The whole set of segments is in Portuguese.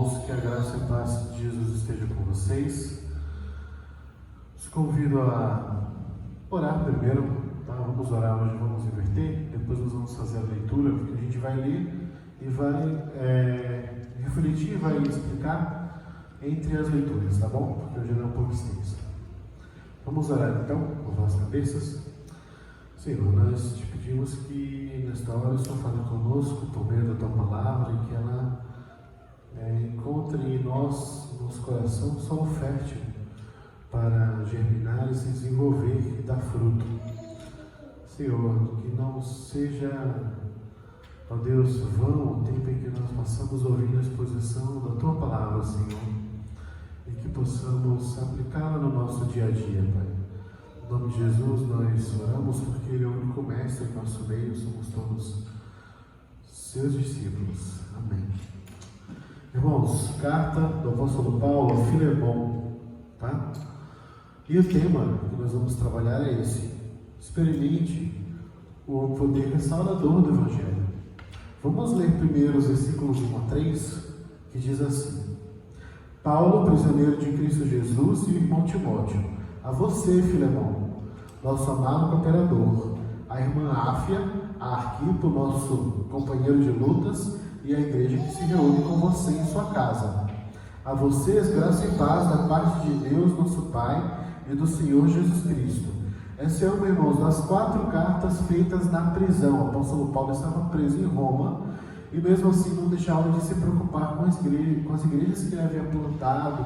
irmãos, que a graça e a paz de Jesus esteja com vocês. Os convido a orar primeiro, tá? Vamos orar hoje, vamos inverter, depois nós vamos fazer a leitura, porque a gente vai ler e vai refletir, vai explicar entre as leituras, tá bom? Porque hoje é um pouco extenso. Vamos orar então, com as cabeças. Senhor, nós te pedimos que nesta hora o Senhor fale conosco por meio da tua palavra e que ela encontre em nós, no nosso coração, solo fértil para germinar e se desenvolver e dar fruto. Senhor, que não seja, ó Deus, vão o tempo em que nós passamos ouvindo a exposição da tua palavra, Senhor, e que possamos aplicá-la no nosso dia a dia, Pai. Em nome de Jesus, nós oramos porque Ele é o único mestre em nosso meio, somos todos seus discípulos. Amém. Irmãos, carta do apóstolo Paulo a Filemon, tá? E o tema que nós vamos trabalhar é esse: experimente o poder restaurador do Evangelho. Vamos ler primeiro os versículos 1 a 3, que diz assim: Paulo, prisioneiro de Cristo Jesus, e o irmão Timóteo, a você, Filemon, nosso amado cooperador, a irmã Áfia, a Arquipo, nosso companheiro de lutas, e a igreja que se reúne com você em sua casa. A vocês, graça e paz da parte de Deus, nosso Pai, e do Senhor Jesus Cristo. Essa é uma, irmãos, das 4 cartas feitas na prisão. O apóstolo Paulo estava preso em Roma, e mesmo assim não deixava de se preocupar com as igrejas que ele havia plantado,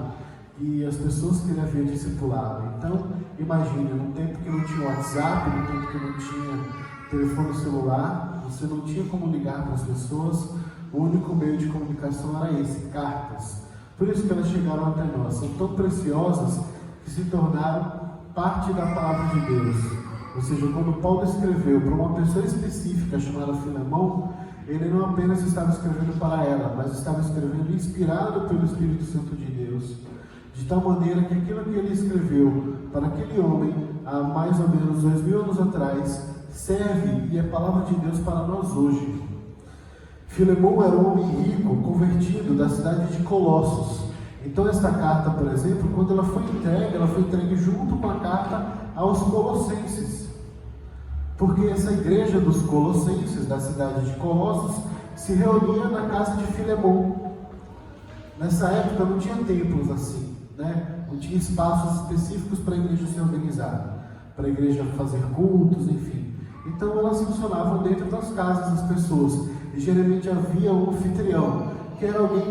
e as pessoas que ele havia discipulado. Então, imagine, num tempo que não tinha WhatsApp, num tempo que não tinha telefone celular, você não tinha como ligar para as pessoas, o único meio de comunicação era esse, cartas. Por isso que elas chegaram até nós, são tão preciosas que se tornaram parte da palavra de Deus. Ou seja, quando Paulo escreveu para uma pessoa específica chamada Filemon, ele não apenas estava escrevendo para ela, mas estava escrevendo inspirado pelo Espírito Santo de Deus. De tal maneira que aquilo que ele escreveu para aquele homem, há mais ou menos 2000 anos atrás, serve e é palavra de Deus para nós hoje. Filemon era um homem rico, convertido da cidade de Colossos. Então esta carta, por exemplo, quando ela foi entregue junto com a carta aos Colossenses. Porque essa igreja dos Colossenses, da cidade de Colossos, se reunia na casa de Filemon. Nessa época não tinha templos assim, né? Não tinha espaços específicos para a igreja se organizar, para a igreja fazer cultos, enfim. Então elas funcionavam dentro das casas das pessoas, e geralmente havia um anfitrião, que era alguém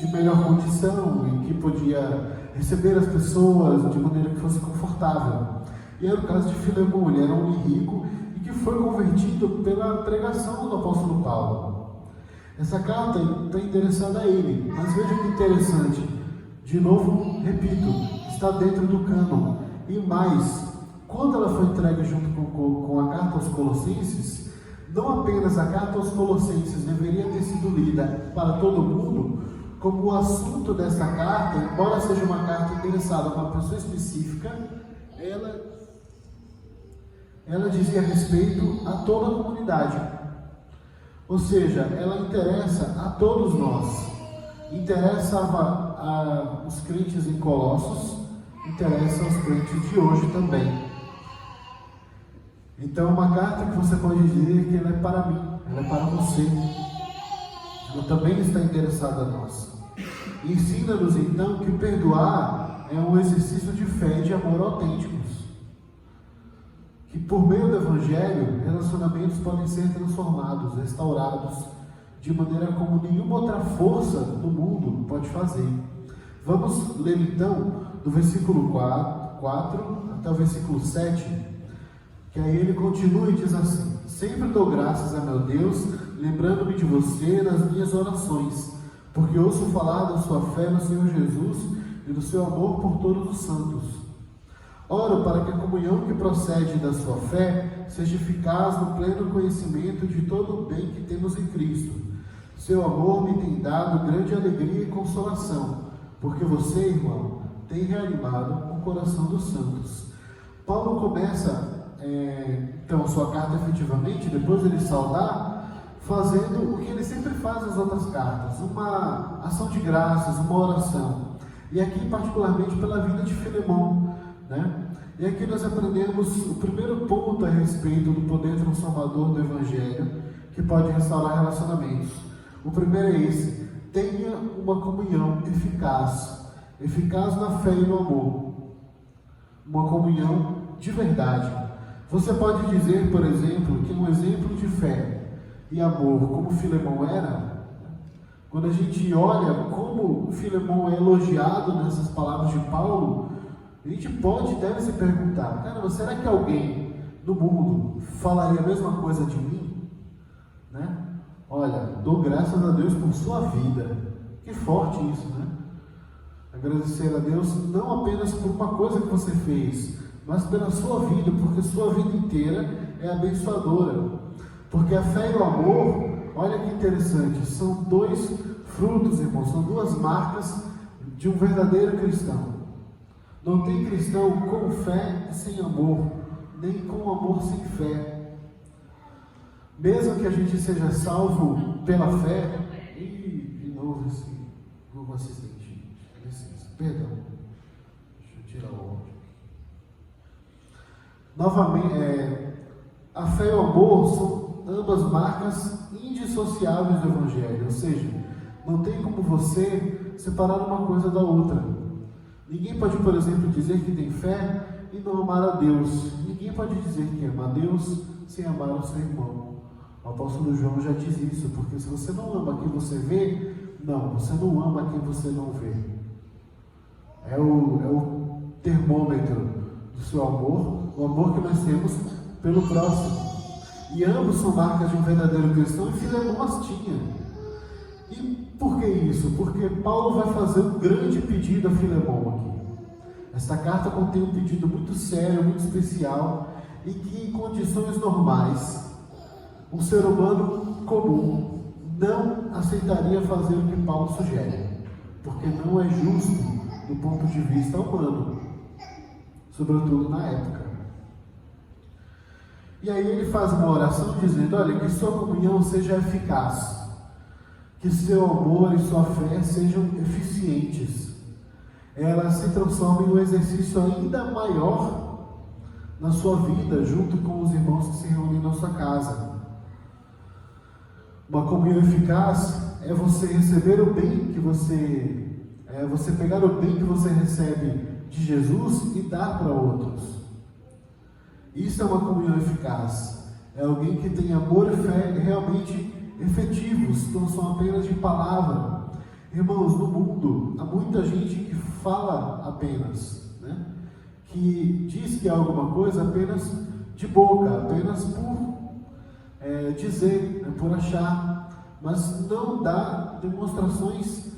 de melhor condição e que podia receber as pessoas de maneira que fosse confortável. E era o caso de Filemon. Ele era um homem rico e que foi convertido pela pregação do apóstolo Paulo. Essa carta está endereçada a ele, mas veja que interessante, de novo, repito, está dentro do cânon. E mais, quando ela foi entregue junto com a carta aos Colossenses, não apenas a carta aos Colossenses deveria ter sido lida para todo mundo, como o assunto dessa carta, embora seja uma carta endereçada a uma pessoa específica, ela dizia respeito a toda a comunidade. Ou seja, ela interessa a todos nós. Interessava aos crentes em Colossos, interessa aos crentes de hoje também. Então, uma carta que você pode dizer que ela é para mim, ela é para você. Ela também está interessada a nós. Ensina-nos então que perdoar é um exercício de fé e de amor autênticos. Que por meio do Evangelho, relacionamentos podem ser transformados, restaurados, de maneira como nenhuma outra força do mundo pode fazer. Vamos ler então do versículo 4 até o versículo 7, que aí ele continua e diz assim: sempre dou graças a meu Deus, lembrando-me de você nas minhas orações, porque ouço falar da sua fé no Senhor Jesus e do seu amor por todos os santos. Oro para que a comunhão que procede da sua fé seja eficaz no pleno conhecimento de todo o bem que temos em Cristo. Seu amor me tem dado grande alegria e consolação, porque você, irmão, tem reanimado o coração dos santos. Paulo começa então a sua carta efetivamente, depois de ele saudar fazendo o que ele sempre faz nas outras cartas, uma ação de graças, uma oração. E aqui particularmente pela vida de Filemão, né? E aqui nós aprendemos o primeiro ponto a respeito do poder transformador do Evangelho, que pode restaurar relacionamentos. O primeiro é esse: tenha uma comunhão eficaz na fé e no amor. Uma comunhão de verdade. Você pode dizer, por exemplo, que um exemplo de fé e amor, como Filemão era, quando a gente olha como Filemão é elogiado nessas palavras de Paulo, a gente pode e deve se perguntar: caramba, será que alguém no mundo falaria a mesma coisa de mim? Né? Olha, dou graças a Deus por sua vida. Que forte isso, né? Agradecer a Deus não apenas por uma coisa que você fez, mas pela sua vida, porque sua vida inteira é abençoadora. Porque a fé e o amor, olha que interessante, são dois frutos, irmãos, são duas marcas de um verdadeiro cristão. Não tem cristão com fé e sem amor, nem com amor sem fé. Mesmo que a gente seja salvo pela fé, e de novo esse novo assistente, licença, perdão, deixa eu tirar o áudio. Novamente, a fé e o amor são ambas marcas indissociáveis do Evangelho, ou seja, não tem como você separar uma coisa da outra. Ninguém pode, por exemplo, dizer que tem fé e não amar a Deus. Ninguém pode dizer que ama a Deus sem amar o seu irmão. O apóstolo João já diz isso, porque se você não ama quem você vê, você não ama quem você não vê. É o termômetro do seu amor, o amor que nós temos pelo próximo. E ambos são marcas de um verdadeiro cristão, e Filemão as tinha. E por que isso? Porque Paulo vai fazer um grande pedido a Filemão aqui. Esta carta contém um pedido muito sério, muito especial, e que em condições normais, um ser humano comum não aceitaria fazer o que Paulo sugere, porque não é justo do ponto de vista humano, sobretudo na época. E aí ele faz uma oração dizendo: olha, que sua comunhão seja eficaz, que seu amor e sua fé sejam eficientes, elas se transformem em um exercício ainda maior na sua vida, junto com os irmãos que se reúnem na sua casa. Uma comunhão eficaz é você receber o bem que você pegar o bem que você recebe de Jesus e dar para outros. Isso é uma comunhão eficaz. É alguém que tem amor e fé realmente efetivos, não são apenas de palavra. Irmãos, no mundo há muita gente que fala apenas, né? Que diz que é alguma coisa apenas de boca, apenas por dizer, né? Por achar, mas não dá demonstrações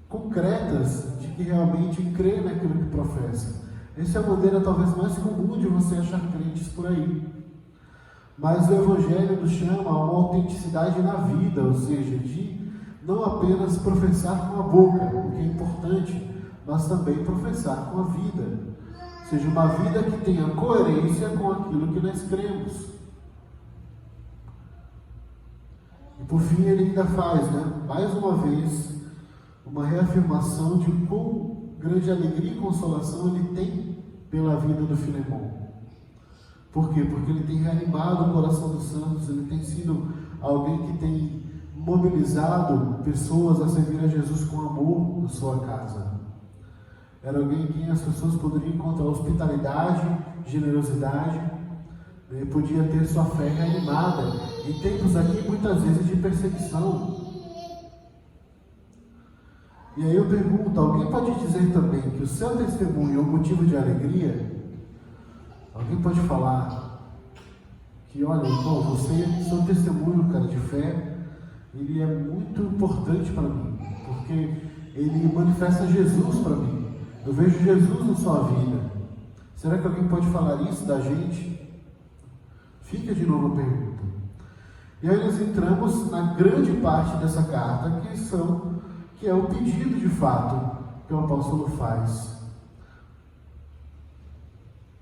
concretas de que realmente crê naquilo que professa. Essa é a maneira talvez mais comum de você achar crentes por aí. Mas o Evangelho nos chama a uma autenticidade na vida, ou seja, de não apenas professar com a boca, o que é importante, mas também professar com a vida. Ou seja, uma vida que tenha coerência com aquilo que nós cremos. E por fim ele ainda faz, mais uma vez, uma reafirmação de quão grande alegria e consolação ele tem pela vida do Filemão. Por quê? Porque ele tem reanimado o coração dos santos, ele tem sido alguém que tem mobilizado pessoas a servir a Jesus com amor na sua casa. Era alguém em quem as pessoas poderiam encontrar hospitalidade, generosidade, ele podia ter sua fé reanimada em tempos aqui muitas vezes de perseguição. E aí eu pergunto, alguém pode dizer também que o seu testemunho é um motivo de alegria? Alguém pode falar que, olha, irmão, seu testemunho, cara, de fé, ele é muito importante para mim, porque ele manifesta Jesus para mim. Eu vejo Jesus na sua vida. Será que alguém pode falar isso da gente? Fica de novo a pergunta. E aí nós entramos na grande parte dessa carta, que é o pedido de fato que o apóstolo faz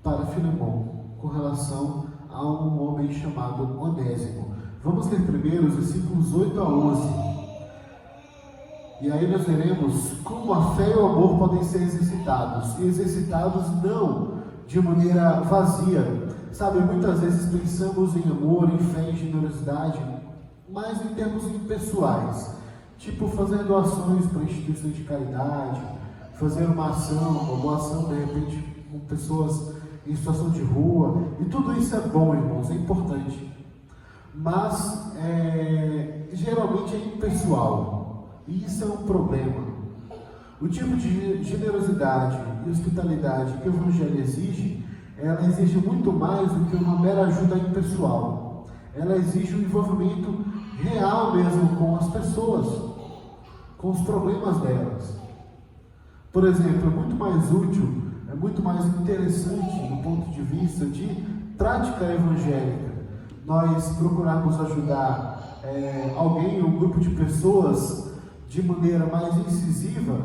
para Filemão com relação a um homem chamado Onésimo. Vamos ler primeiro os versículos 8 a 11. E aí nós veremos como a fé e o amor podem ser exercitados. E exercitados não de maneira vazia. Sabe, muitas vezes pensamos em amor, em fé, em generosidade, mas em termos impessoais. Tipo fazer doações para instituições de caridade, fazer uma boa ação de repente com pessoas em situação de rua. E tudo isso é bom, irmãos, é importante. Mas geralmente é impessoal. E isso é um problema. O tipo de generosidade e hospitalidade que o Evangelho exige, ela exige muito mais do que uma mera ajuda impessoal. Ela exige um envolvimento real mesmo com as pessoas, com os problemas delas. Por exemplo, é muito mais útil, é muito mais interessante do ponto de vista de prática evangélica, nós procurarmos ajudar alguém, um grupo de pessoas, de maneira mais incisiva,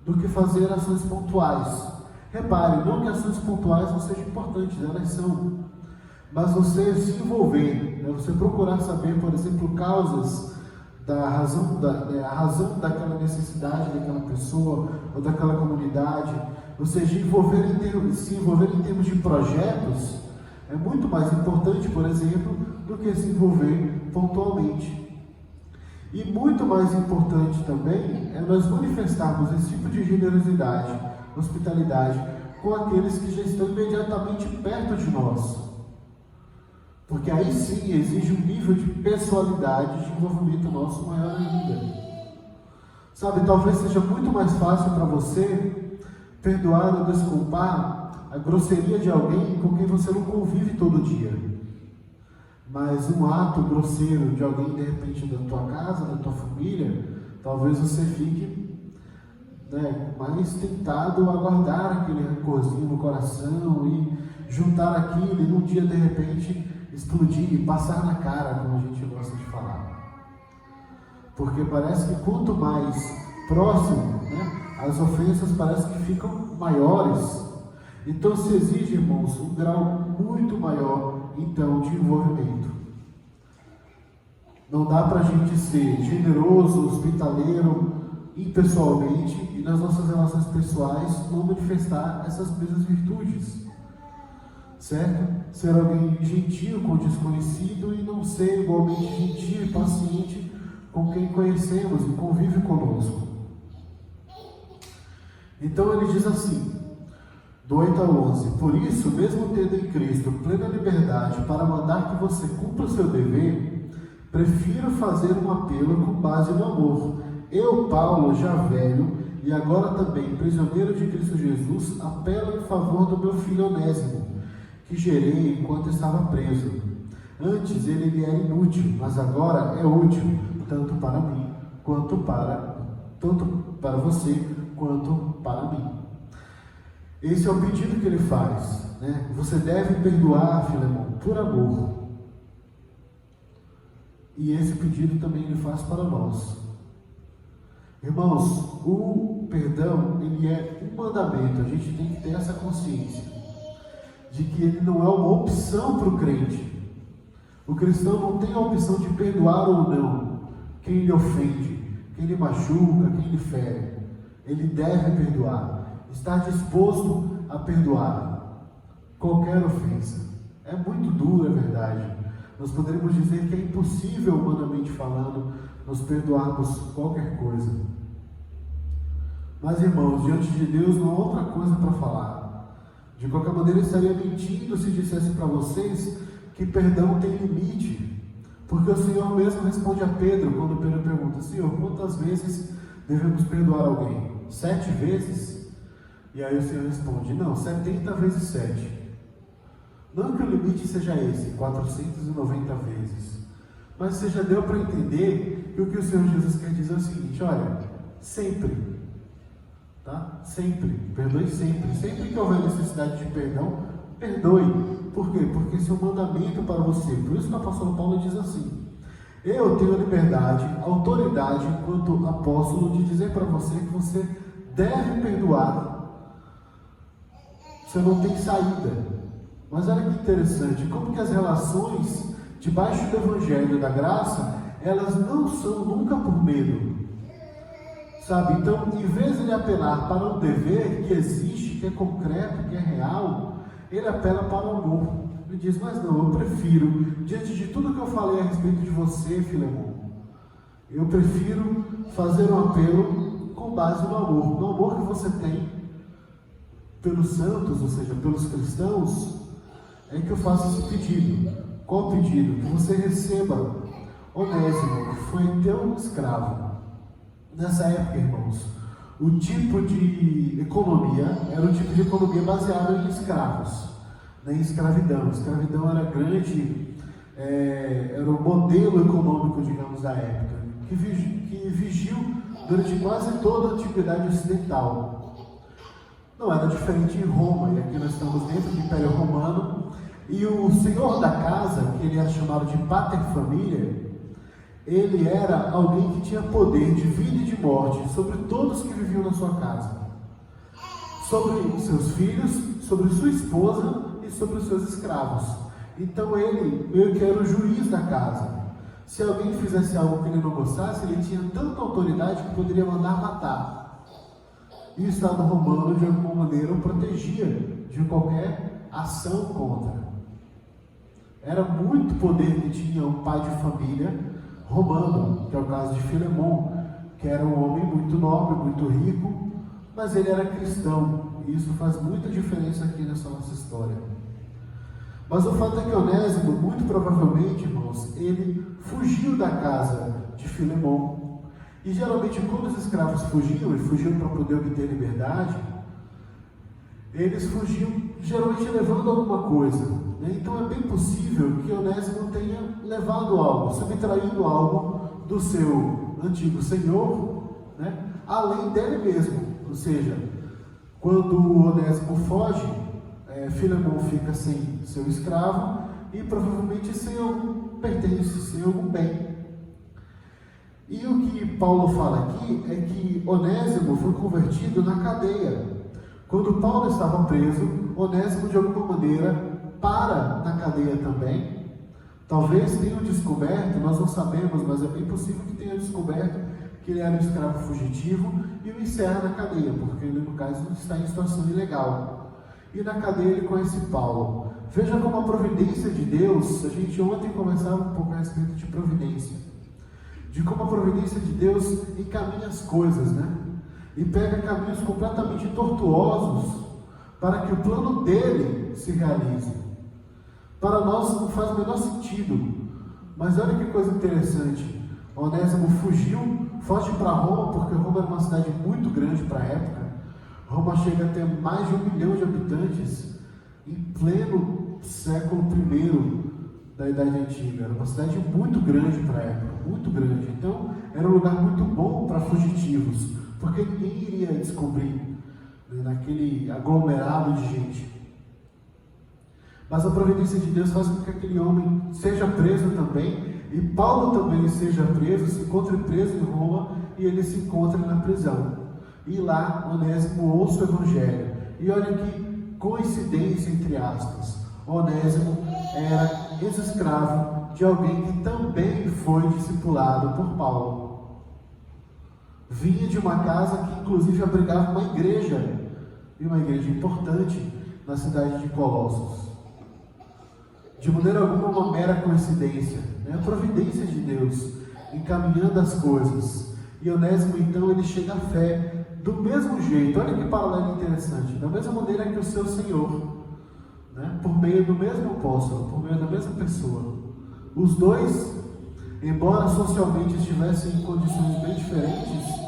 do que fazer ações pontuais. Repare, não que ações pontuais não sejam importantes, elas são. Mas você se envolver, você procurar saber, por exemplo, causas a razão daquela necessidade daquela pessoa ou daquela comunidade, ou seja, se envolver em termos de projetos, é muito mais importante, por exemplo, do que se envolver pontualmente. E muito mais importante também é nós manifestarmos esse tipo de generosidade, hospitalidade, com aqueles que já estão imediatamente perto de nós. Porque aí sim exige um nível de pessoalidade, de envolvimento nosso maior ainda. Sabe, talvez seja muito mais fácil para você perdoar ou desculpar a grosseria de alguém com quem você não convive todo dia. Mas um ato grosseiro de alguém, de repente, da tua casa, da tua família, talvez você fique mais tentado a guardar aquele rancorzinho no coração e juntar aquilo e num dia, de repente, explodir e passar na cara, como a gente gosta de falar. Porque parece que quanto mais próximo, as ofensas parece que ficam maiores. Então se exige, irmãos, um grau muito maior, então, de envolvimento. Não dá para a gente ser generoso, hospitaleiro, impessoalmente, e nas nossas relações pessoais não manifestar essas mesmas virtudes. Certo? Ser alguém gentil com o desconhecido e não ser igualmente gentil e paciente com quem conhecemos e convive conosco. Então ele diz assim, do 8 ao 11: Por isso, mesmo tendo em Cristo plena liberdade para mandar que você cumpra o seu dever, prefiro fazer um apelo com base no amor. Eu, Paulo, já velho e agora também prisioneiro de Cristo Jesus, apelo em favor do meu filho Onésimo, que gerei enquanto estava preso. Antes ele lhe era inútil, mas agora é útil, tanto para você quanto para mim. Esse é o pedido que ele faz, Você deve perdoar, Filemão, por amor. E esse pedido também ele faz para nós. Irmãos, o perdão, ele é um mandamento. A gente tem que ter essa consciência de que ele não é uma opção para o crente. O cristão não tem a opção de perdoar ou não quem lhe ofende, quem lhe machuca, quem lhe fere. Ele deve perdoar. Estar disposto a perdoar qualquer ofensa. É muito duro, é verdade. Nós poderíamos dizer que é impossível, humanamente falando, nos perdoarmos qualquer coisa. Mas, irmãos, diante de Deus não há outra coisa para falar. De qualquer maneira, eu estaria mentindo se dissesse para vocês que perdão tem limite. Porque o Senhor mesmo responde a Pedro, quando Pedro pergunta: Senhor, quantas vezes devemos perdoar alguém? 7 vezes? E aí o Senhor responde: não, 70 vezes 7. Não que o limite seja esse, 490 vezes. Mas você já deu para entender que o que o Senhor Jesus quer dizer é o seguinte: olha, sempre, tá? Sempre, perdoe sempre. Sempre que houver necessidade de perdão, perdoe. Por quê? Porque esse é um mandamento para você. Por isso que o apóstolo Paulo diz assim: eu tenho liberdade, autoridade, enquanto apóstolo, de dizer para você que você deve perdoar. Você não tem saída. Mas olha que interessante, como que as relações debaixo do Evangelho da Graça, elas não são nunca por medo. Sabe? Então, em vez de ele apelar para um dever que existe, que é concreto, que é real, ele apela para o amor. Ele diz, mas não, eu prefiro, diante de tudo que eu falei a respeito de você, Filemon, eu prefiro fazer um apelo com base no amor que você tem pelos santos, ou seja, pelos cristãos, é que eu faço esse pedido. Qual o pedido? Que você receba Onésimo, que foi teu escravo. Nessa época, irmãos, o tipo de economia era um tipo de economia baseada em escravos, né, em escravidão. A escravidão era grande, era o modelo econômico, digamos, da época, que vigiu durante quase toda a antiguidade ocidental. Não era diferente em Roma, e aqui nós estamos dentro do Império Romano, e o senhor da casa, que ele era chamado de pater familia, ele era alguém que tinha poder de vida e de morte sobre todos que viviam na sua casa, sobre seus filhos, sobre sua esposa e sobre os seus escravos. Então ele meio que era o juiz da casa. Se alguém fizesse algo que ele não gostasse, ele tinha tanta autoridade que poderia mandar matar. E o Estado romano, de alguma maneira, o protegia de qualquer ação contra. Era muito poder que tinha um pai de família romano, que é o caso de Filemon, que era um homem muito nobre, muito rico, mas ele era cristão, e isso faz muita diferença aqui nessa nossa história. Mas o fato é que Onésimo, muito provavelmente, irmãos, ele fugiu da casa de Filemon, e geralmente quando os escravos fugiam, e fugiam para poder obter liberdade, eles fugiam geralmente levando alguma coisa, né? Então é bem possível que Onésimo tenha levado algo, subtraído algo do seu antigo senhor, né? Além dele mesmo. Ou seja, quando Onésimo foge, Filemon fica sem seu escravo e provavelmente sem algum pertence, sem algum bem. E o que Paulo fala aqui é que Onésimo foi convertido na cadeia. Quando Paulo estava preso, Onésimo de alguma maneira para na cadeia também. Talvez tenham descoberto, nós não sabemos, mas é bem possível que tenham descoberto que ele era um escravo fugitivo e o encerra na cadeia, porque ele, no caso, está em situação ilegal. E na cadeia ele conhece Paulo. Veja como a providência de Deus, a gente ontem conversava um pouco a respeito de providência, de como a providência de Deus encaminha as coisas, né? E pega caminhos completamente tortuosos para que o plano dele se realize. Para nós não faz o menor sentido, mas olha que coisa interessante. Onésimo foge para Roma, porque Roma era uma cidade muito grande para a época. Roma chega a ter mais de 1 milhão de habitantes em pleno século I da Idade Antiga. Era uma cidade muito grande para a época, muito grande. Então era um lugar muito bom para fugitivos, porque ninguém iria descobrir, né, naquele aglomerado de gente. Mas a providência de Deus faz com que aquele homem seja preso também, e Paulo também seja preso, se encontre preso em Roma, e ele se encontra na prisão. E lá Onésimo ouça o Evangelho. E olha que coincidência, entre aspas, Onésimo era ex-escravo de alguém que também foi discipulado por Paulo. Vinha de uma casa que inclusive abrigava uma igreja, e uma igreja importante na cidade de Colossos. De maneira alguma uma mera coincidência, né? A providência de Deus encaminhando as coisas. E Onésimo então ele chega à fé do mesmo jeito. Olha que paralelo interessante, da mesma maneira que o seu Senhor, né? Por meio do mesmo apóstolo, por meio da mesma pessoa. Os dois, embora socialmente estivessem em condições bem diferentes,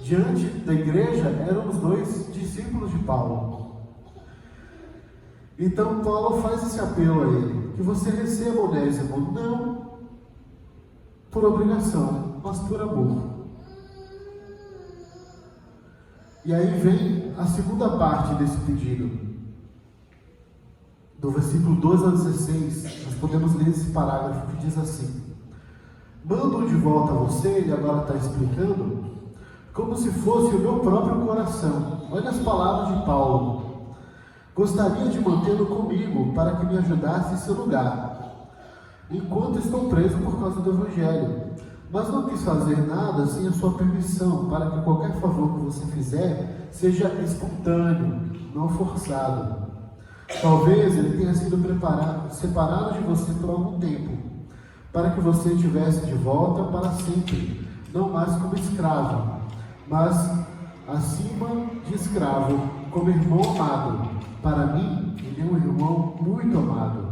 diante da igreja eram os dois discípulos de Paulo. Então Paulo faz esse apelo a ele, que você receba Onésimo, não por obrigação, mas por amor. E aí vem a segunda parte desse pedido, do versículo 12 ao 16, nós podemos ler esse parágrafo que diz assim: mando de volta a você, ele agora está explicando, como se fosse o meu próprio coração. Olha as palavras de Paulo. Gostaria de mantê-lo comigo para que me ajudasse em seu lugar. enquanto estou preso por causa do Evangelho. Mas não quis fazer nada sem a sua permissão, para que qualquer favor que você fizer seja espontâneo, não forçado. Talvez ele tenha sido separado de você por algum tempo, para que você estivesse de volta para sempre, não mais como escravo, mas acima de escravo, como irmão amado. Para mim, ele é um irmão muito amado,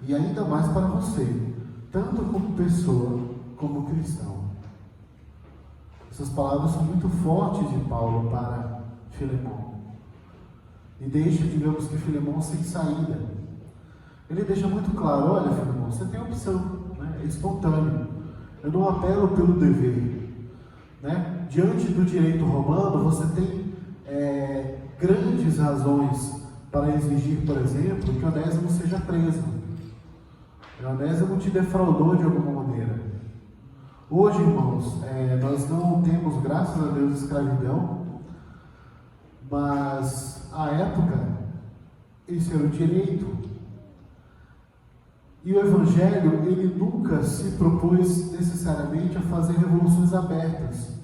e ainda mais para você, tanto como pessoa, como cristão. Essas palavras são muito fortes de Paulo para Filemão. E deixa, digamos que, Filemão sem saída. Ele deixa muito claro: olha, Filemão, você tem opção, né? É espontâneo. Eu não apelo pelo dever, né? Diante do direito romano, você tem grandes razões para exigir, por exemplo, que Onésimo seja preso. Onésimo te defraudou de alguma maneira. Hoje, irmãos, nós não temos, graças a Deus, escravidão, mas à época esse era o direito. E o Evangelho, ele nunca se propôs necessariamente a fazer revoluções abertas.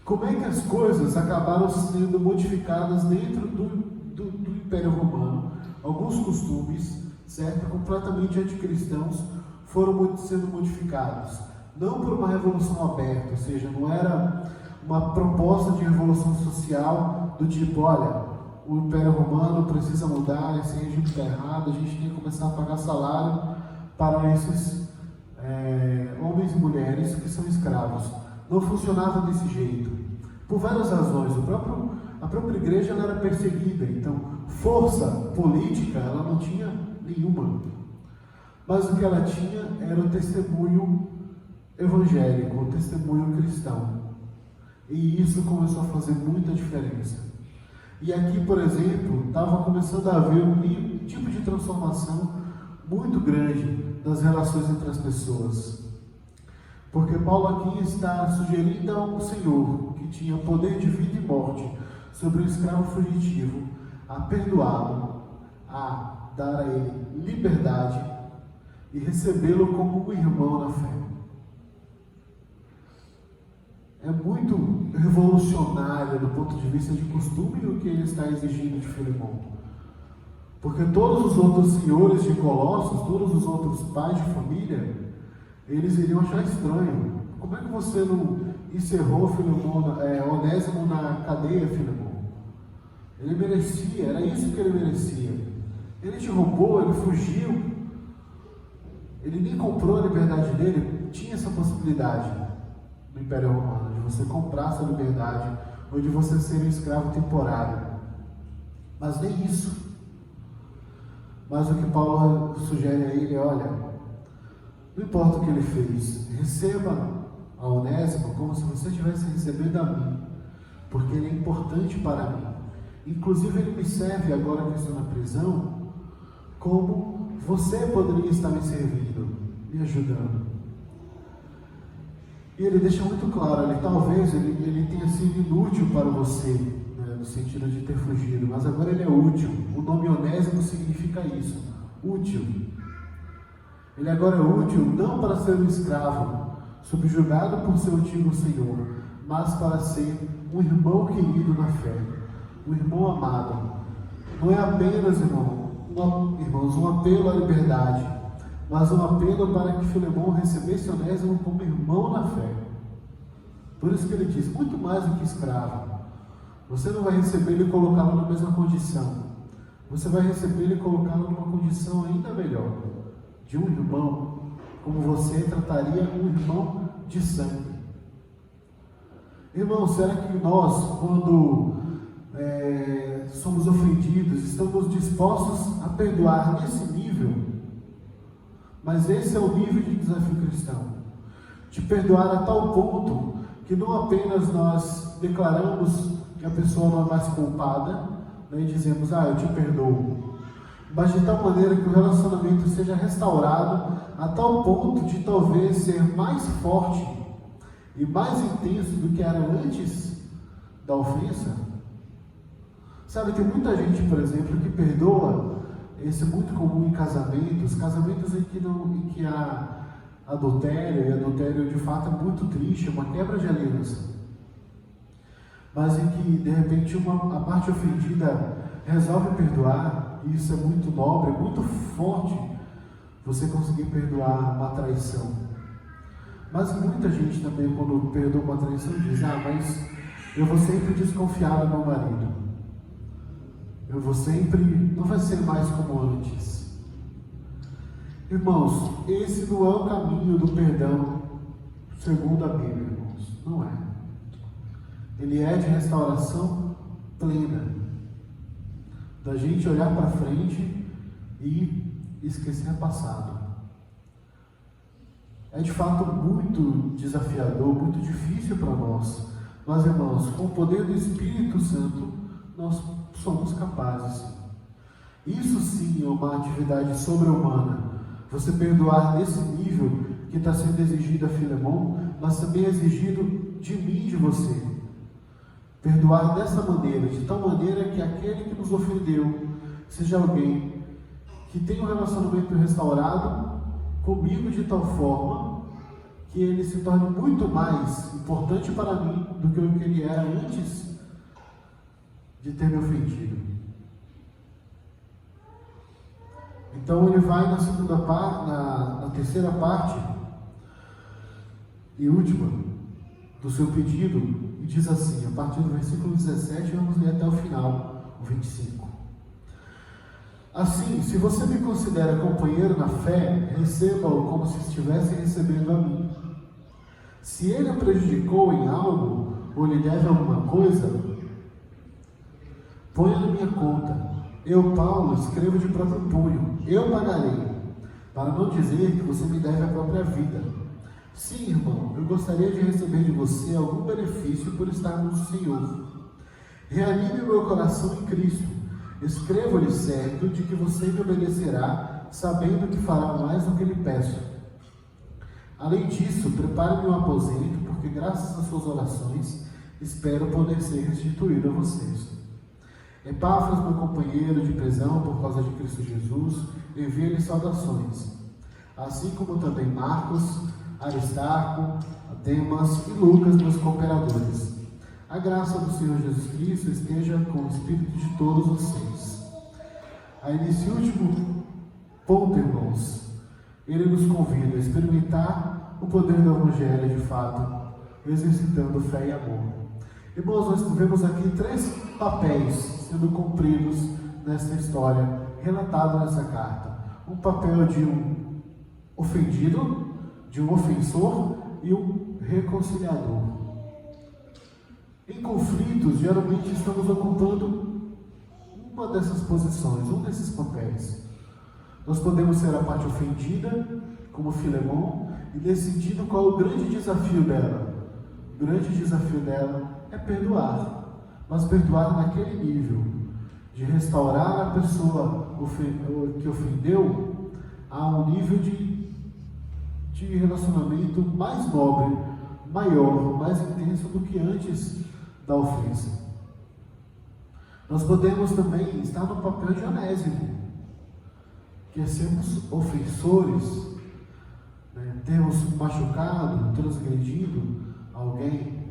Como é que as coisas acabaram sendo modificadas dentro do Império Romano? Alguns costumes, certo, completamente anticristãos, foram sendo modificados. Não por uma revolução aberta, ou seja, não era uma proposta de revolução social do tipo: olha, o Império Romano precisa mudar, esse regime está errado, a gente tem que começar a pagar salário para esses homens e mulheres que são escravos. Não funcionava desse jeito, por várias razões. A própria igreja ela era perseguida, então força política ela não tinha nenhuma, mas o que ela tinha era o testemunho evangélico, o testemunho cristão, e isso começou a fazer muita diferença. E aqui, por exemplo, estava começando a haver um tipo de transformação muito grande nas relações entre as pessoas, porque Paulo aqui está sugerindo ao Senhor, que tinha poder de vida e morte sobre o escravo fugitivo, a perdoá-lo, a dar a ele liberdade e recebê-lo como um irmão na fé. É muito revolucionário do ponto de vista de costume o que ele está exigindo de Filemão. Porque todos os outros senhores de Colossos, todos os outros pais de família, eles iriam achar estranho. Como é que você não encerrou Onésimo na cadeia, Filemão? Ele merecia, era isso que ele merecia. Ele te roubou, ele fugiu, ele nem comprou a liberdade dele. Tinha essa possibilidade no Império Romano, de você comprar sua liberdade, ou de você ser um escravo temporário. Mas nem isso. Mas o que Paulo sugere a ele é: olha, não importa o que ele fez, receba a Onésimo como se você estivesse recebendo a mim, porque ele é importante para mim. Inclusive ele me serve agora que eu estou na prisão, como você poderia estar me servindo, me ajudando. E ele deixa muito claro, talvez ele tenha sido inútil para você, né, no sentido de ter fugido, mas agora ele é útil. O nome Onésimo significa isso, útil. Ele agora é útil não para ser um escravo, subjugado por seu antigo senhor, mas para ser um irmão querido na fé, um irmão amado. Não é apenas, irmãos, um apelo à liberdade, mas um apelo para que Filemão recebesse Onésimo como irmão na fé. Por isso que ele diz: muito mais do que escravo. Você não vai receber ele e colocá-lo na mesma condição. Você vai receber ele e colocá-lo numa condição ainda melhor, de um irmão, como você trataria um irmão de sangue. Irmão, será que nós, quando somos ofendidos, estamos dispostos a perdoar nesse nível? Mas esse é o nível de desafio cristão, de perdoar a tal ponto que não apenas nós declaramos que a pessoa não é mais culpada, né, e dizemos: eu te perdoo, mas de tal maneira que o relacionamento seja restaurado a tal ponto de talvez ser mais forte e mais intenso do que era antes da ofensa. Sabe, tem muita gente, por exemplo, que perdoa esse é muito comum em casamentos em que há adultério, e adultério de fato é muito triste, é uma quebra de aliança. Mas em que de repente a parte ofendida resolve perdoar, e isso é muito nobre, muito forte, você conseguir perdoar uma traição. Mas muita gente também, quando perdoa uma traição, diz: mas eu vou sempre desconfiar do meu marido, eu vou sempre, não vai ser mais como antes. Irmãos, esse não é o caminho do perdão segundo a Bíblia, irmãos, não é. Ele é de restauração plena, da gente olhar para frente e esquecer o passado. É de fato muito desafiador, muito difícil para nós. Mas, irmãos, com o poder do Espírito Santo, nós somos capazes. Isso sim é uma atividade sobre-humana. Você perdoar nesse nível que está sendo exigido a Filemon, mas também é exigido de mim e de você. Perdoar dessa maneira, de tal maneira que aquele que nos ofendeu seja alguém que tenha um relacionamento restaurado comigo de tal forma que ele se torne muito mais importante para mim do que o que ele era antes de ter me ofendido. Então ele vai na terceira parte e última do seu pedido e diz assim, a partir do versículo 17, vamos ler até o final, o 25. Assim, se você me considera companheiro na fé, receba-o como se estivesse recebendo a mim. Se ele o prejudicou em algo, ou lhe deve alguma coisa, ponha na minha conta. Eu, Paulo, escrevo de próprio punho. Eu pagarei, para não dizer que você me deve a própria vida. Sim, irmão, eu gostaria de receber de você algum benefício por estarmos no Senhor. Reanime o meu coração em Cristo. Escrevo-lhe certo de que você me obedecerá, sabendo que fará mais do que lhe peço. Além disso, prepare-me um aposento, porque graças às suas orações, espero poder ser restituído a vocês. Epáfras, meu companheiro de prisão por causa de Cristo Jesus, envia-lhe saudações, assim como também Marcos, Aristarco, Demas e Lucas, meus cooperadores. A graça do Senhor Jesus Cristo esteja com o espírito de todos vocês. Aí nesse último ponto, irmãos, ele nos convida a experimentar o poder do Evangelho de fato, exercitando fé e amor. Irmãos, nós vemos aqui 3 papéis sendo cumpridos nessa história, relatado nessa carta. Um papel de um ofendido, de um ofensor e um reconciliador. Em conflitos, geralmente estamos ocupando uma dessas posições, um desses papéis. Nós podemos ser a parte ofendida, como Filemon, e decidindo qual é o grande desafio dela. O grande desafio dela é perdoar, mas perdoar naquele nível, de restaurar a pessoa que ofendeu a um nível de relacionamento mais nobre, maior, mais intenso do que antes da ofensa. Nós podemos também estar no papel de Onésimo, que é sermos ofensores, termos machucado, transgredido alguém.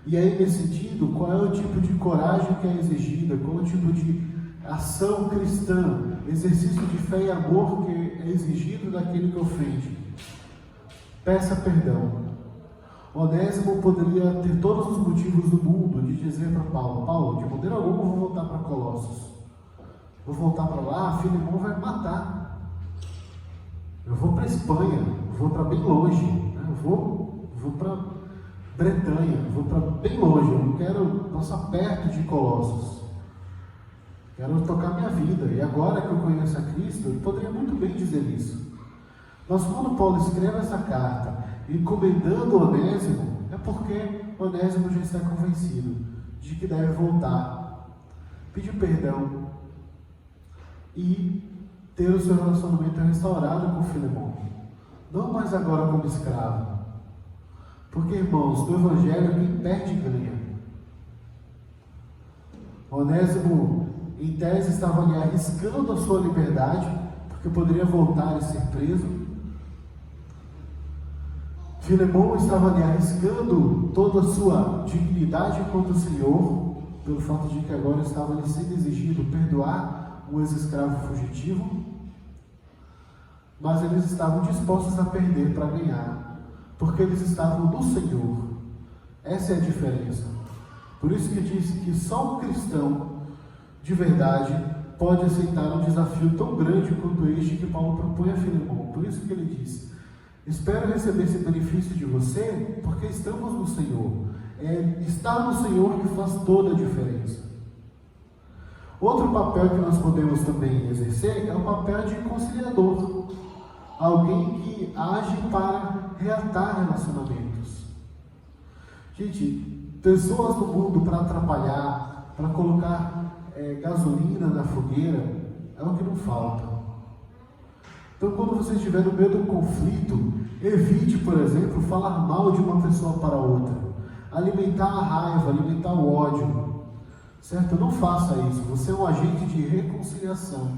E aí, nesse sentido, qual é o tipo de coragem que é exigida, qual é o tipo de ação cristã, exercício de fé e amor que é exigido daquele que ofende? Peça perdão. Onésimo poderia ter todos os motivos do mundo de dizer para Paulo, de maneira alguma eu vou voltar para Colossos, vou voltar para lá, Filemon vai me matar, eu vou para a Espanha, eu vou para bem longe, eu vou para Bretanha, eu vou para bem longe, eu não quero passar perto de Colossos, quero tocar minha vida, e agora que eu conheço a Cristo, ele poderia muito bem dizer isso. Mas quando Paulo escreve essa carta, encomendando Onésimo, é porque Onésimo já está convencido de que deve voltar, pedir perdão e ter o seu relacionamento restaurado com Filemon, não mais agora como escravo, porque, irmãos, no Evangelho quem perde ganha. Onésimo em tese, estava ali arriscando a sua liberdade, porque poderia voltar e ser preso. Filemão estava ali arriscando toda a sua dignidade enquanto Senhor, pelo fato de que agora estava lhe sendo exigido perdoar um ex-escravo fugitivo, mas eles estavam dispostos a perder para ganhar, porque eles estavam no Senhor. Essa é a diferença. Por isso que diz que só um cristão de verdade pode aceitar um desafio tão grande quanto este que Paulo propõe a Filemão. Por isso que ele diz: espero receber esse benefício de você, porque estamos no Senhor. É estar no Senhor que faz toda a diferença. Outro papel que nós podemos também exercer é o papel de conciliador. Alguém que age para reatar relacionamentos. Gente, pessoas no mundo para atrapalhar, para colocar gasolina na fogueira, é o que não falta. Então, quando você estiver no meio de um conflito, evite, por exemplo, falar mal de uma pessoa para outra, alimentar a raiva, alimentar o ódio, certo? Não faça isso. Você é um agente de reconciliação.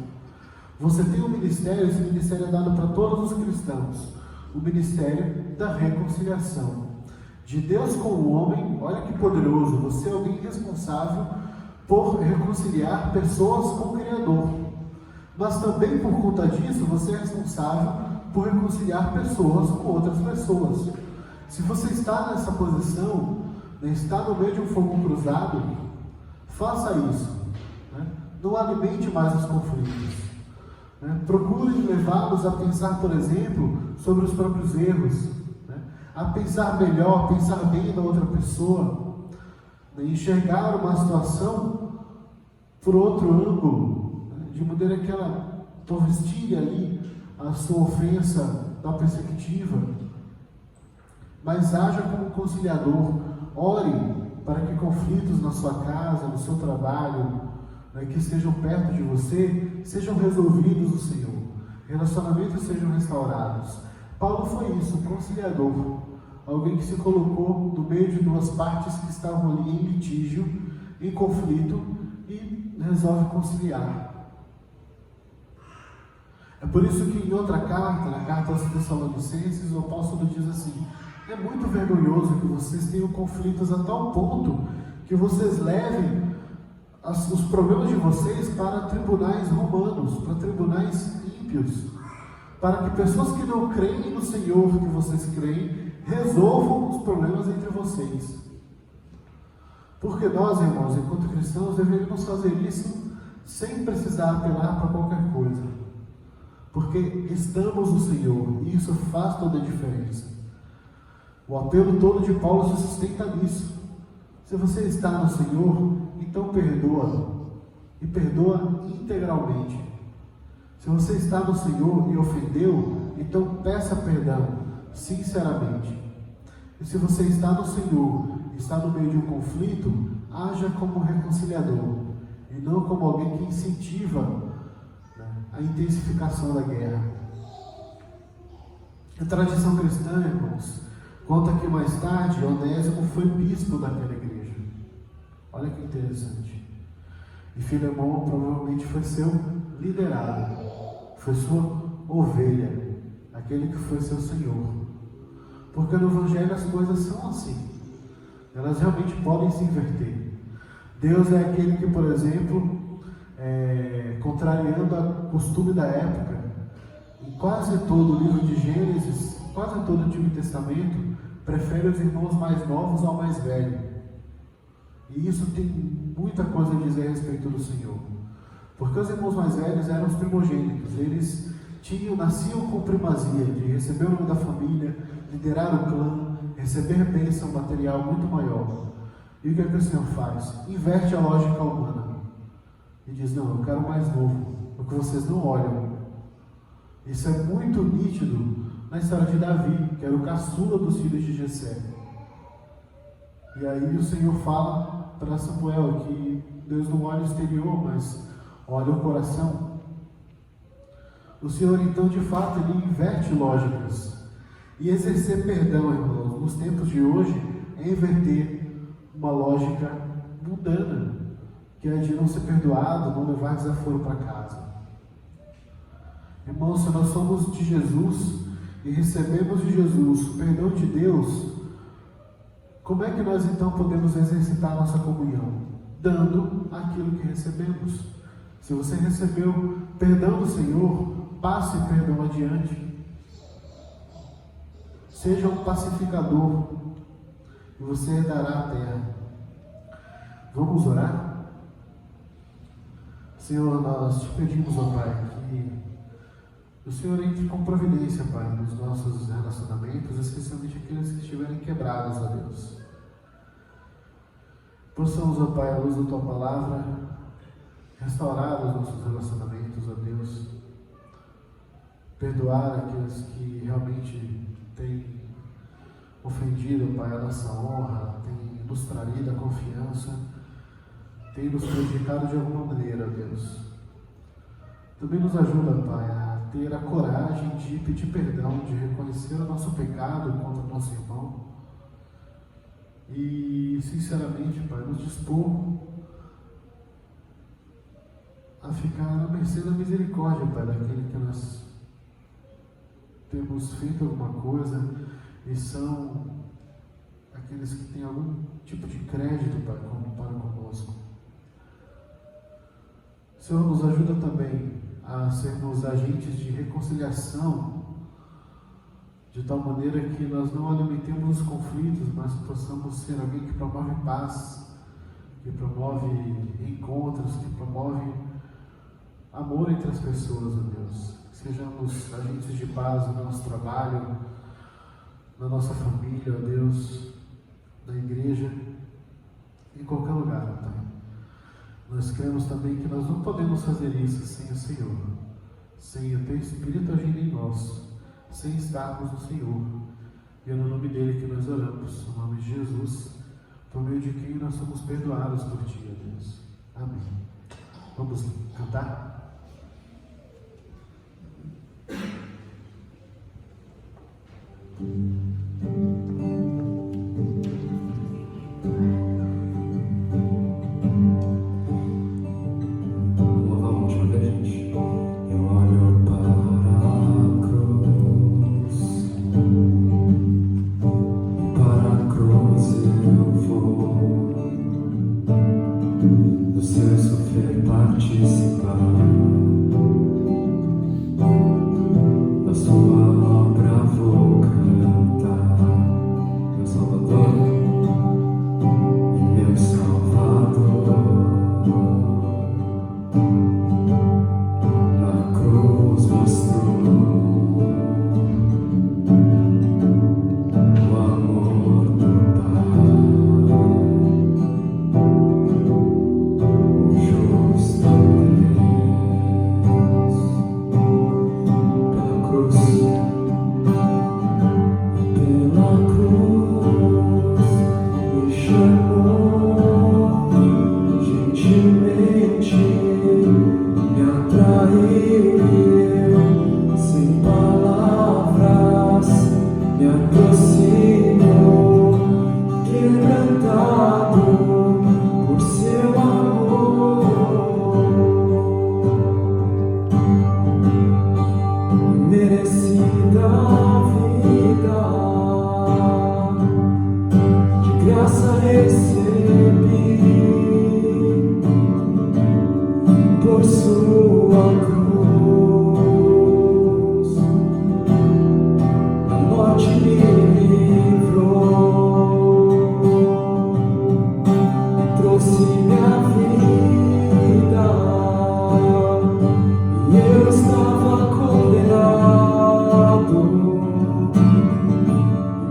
Você tem um ministério, esse ministério é dado para todos os cristãos, o ministério da reconciliação. De Deus com o homem, olha que poderoso, você é alguém responsável por reconciliar pessoas com o Criador. Mas também por conta disso, você é responsável por reconciliar pessoas com outras pessoas. Se você está nessa posição, está no meio de um fogo cruzado, faça isso. Não alimente mais os conflitos. Procure levá-los a pensar, por exemplo, sobre os próprios erros, a pensar melhor, a pensar bem da outra pessoa, enxergar uma situação por outro ângulo, de maneira que ela torcilhe ali a sua ofensa da perspectiva, mas haja como conciliador. Ore para que conflitos na sua casa, no seu trabalho, que estejam perto de você, sejam resolvidos no Senhor, relacionamentos sejam restaurados. Paulo foi isso, conciliador, alguém que se colocou no meio de duas partes que estavam ali em litígio, em conflito, e resolve conciliar. É por isso que em outra carta, na carta aos Tessalonicenses, o apóstolo diz assim: é muito vergonhoso que vocês tenham conflitos a tal ponto que vocês levem os problemas de vocês para tribunais romanos, para tribunais ímpios, para que pessoas que não creem no Senhor que vocês creem, resolvam os problemas entre vocês. Porque nós, irmãos, enquanto cristãos, deveríamos fazer isso sem precisar apelar para qualquer coisa, porque estamos no Senhor, e isso faz toda a diferença. O apelo todo de Paulo se sustenta nisso. Se você está no Senhor, então perdoa, e perdoa integralmente. Se você está no Senhor e ofendeu, então peça perdão sinceramente. E se você está no Senhor e está no meio de um conflito, haja como reconciliador, e não como alguém que incentiva a intensificação da guerra. A tradição cristã, irmãos, conta que mais tarde Onésimo foi bispo daquela igreja. Olha que interessante. E Filemão provavelmente foi seu liderado, foi sua ovelha, aquele que foi seu senhor. Porque no Evangelho as coisas são assim, elas realmente podem se inverter. Deus é aquele que, por exemplo, contrariando o costume da época, em quase todo o livro de Gênesis, quase todo o Antigo Testamento, prefere os irmãos mais novos ao mais velho. E isso tem muita coisa a dizer a respeito do Senhor. Porque os irmãos mais velhos eram os primogênitos, eles nasciam com primazia de receber o nome da família, liderar o clã, receber bênção material muito maior. E o que é que o Senhor faz? Inverte a lógica humana e diz: não, eu quero mais novo, o que vocês não olham. Isso é muito nítido na história de Davi, que era o caçula dos filhos de Jessé. E aí o Senhor fala para Samuel que Deus não olha o exterior, mas olha o coração. O Senhor, então, de fato, ele inverte lógicas. E exercer perdão, irmãos, nos tempos de hoje, é inverter uma lógica mundana. que é de não ser perdoado, não levar desaforo para casa. Irmãos, se nós somos de Jesus e recebemos de Jesus o perdão de Deus, como é que nós então podemos exercitar a nossa comunhão? Dando aquilo que recebemos. Se você recebeu perdão do Senhor, passe perdão adiante. Seja um pacificador e você herdará a terra. Vamos orar? Senhor, nós te pedimos, ó Pai, que o Senhor entre com providência, Pai, nos nossos relacionamentos, especialmente aqueles que estiverem quebrados, ó Deus. Possamos, ó Pai, à luz da Tua Palavra, restaurar os nossos relacionamentos, ó Deus. Perdoar aqueles que realmente têm ofendido, Pai, a nossa honra, têm nos traído a confiança, têm nos prejudicado de alguma maneira, ó Deus. Também nos ajuda, Pai, a ter a coragem de pedir perdão, de reconhecer o nosso pecado contra o nosso irmão e, sinceramente, Pai, nos dispor a ficar à mercê da misericórdia, Pai, daquele que nós temos feito alguma coisa e são aqueles que têm algum tipo de crédito, Pai, para conosco. Senhor, nos ajuda também a sermos agentes de reconciliação, de tal maneira que nós não alimentemos os conflitos, mas possamos ser alguém que promove paz, que promove encontros, que promove amor entre as pessoas, ó Deus. Sejamos agentes de paz no nosso trabalho, na nossa família, ó Deus, na igreja, em qualquer lugar, ó Pai. Nós cremos também que nós não podemos fazer isso sem o Senhor, sem o Teu Espírito agindo em nós, sem estarmos no Senhor. E é no nome dEle que nós oramos, no nome de Jesus, por meio de quem nós somos perdoados por Ti, ó Deus. Amém. Vamos cantar?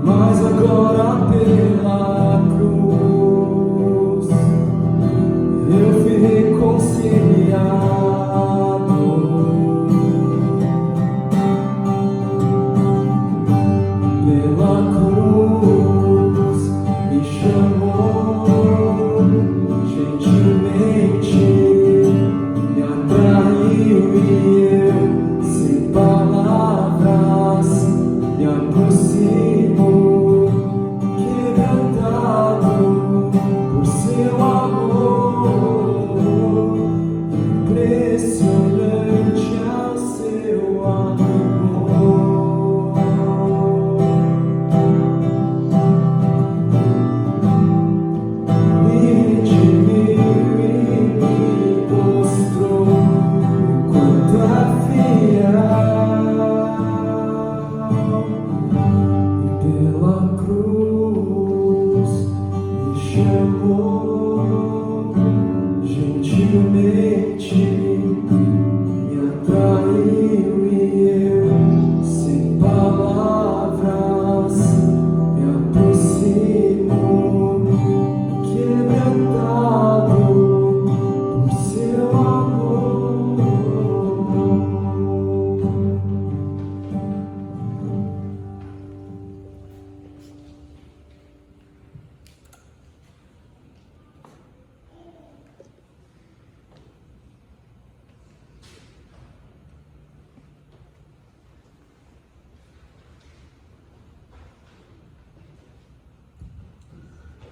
Mas agora pela cruz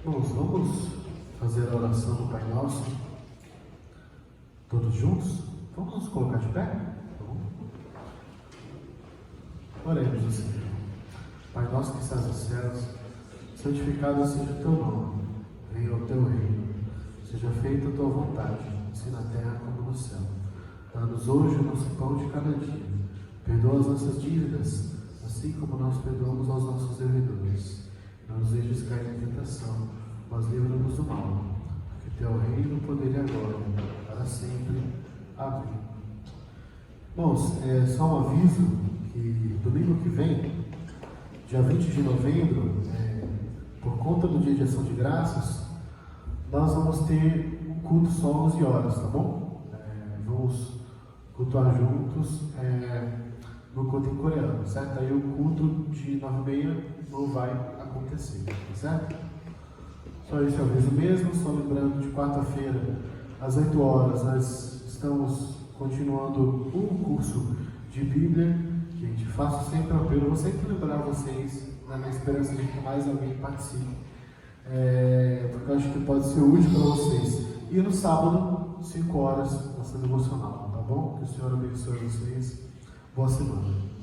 Irmãos, vamos fazer a oração do Pai Nosso, todos juntos? Vamos nos colocar de pé? Oremos assim. Pai nosso que estás nos céus, santificado seja o teu nome, venha o teu reino, seja feita a tua vontade, assim na terra como no céu. Dá-nos hoje o nosso pão de cada dia, perdoa as nossas dívidas, assim como nós perdoamos aos nossos devedores. Não nos deixes cair em tentação, mas livra-nos do mal, porque teu reino, o poder e a glória, para sempre. Amém. Irmãos, só um aviso que domingo que vem, dia 20 de novembro, por conta do Dia de Ação de Graças, nós vamos ter um culto só 11 horas, tá bom? Vamos cultuar juntos no culto em coreano, certo? Aí o culto de 9h30 não vai acontecer, tá certo? Só esse aviso mesmo, só lembrando, de quarta-feira, às 8 horas, nós estamos continuando um curso de Bíblia. Gente, faço sempre um apelo, vou sempre lembrar vocês, na esperança de que mais alguém participe, porque eu acho que pode ser útil para vocês. E no sábado, 5 horas, nossa devocional, tá bom? Que o Senhor abençoe vocês. Boa semana.